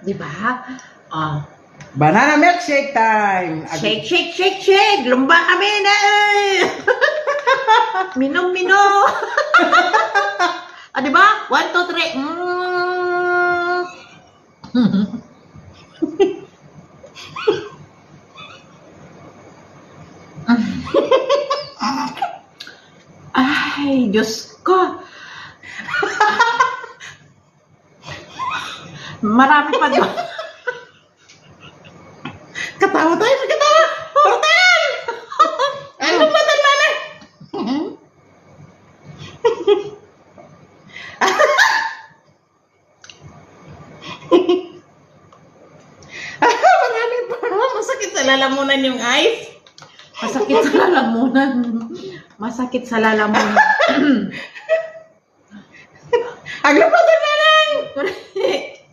Di ba? Oh. Banana milkshake time! Shake, shake, shake, shake! Lumba kami na! Minom, minom! Ah, di ba? 1, 2, 3. Ay, Diyos ko. Marami pa doon. Katawa tayo, katawa! Portal! Ano ba tayo, mami? Marami pa. Masakit sa lalamunan yung eyes. Masakit sa lalamunan. Masakit sa lalamunan.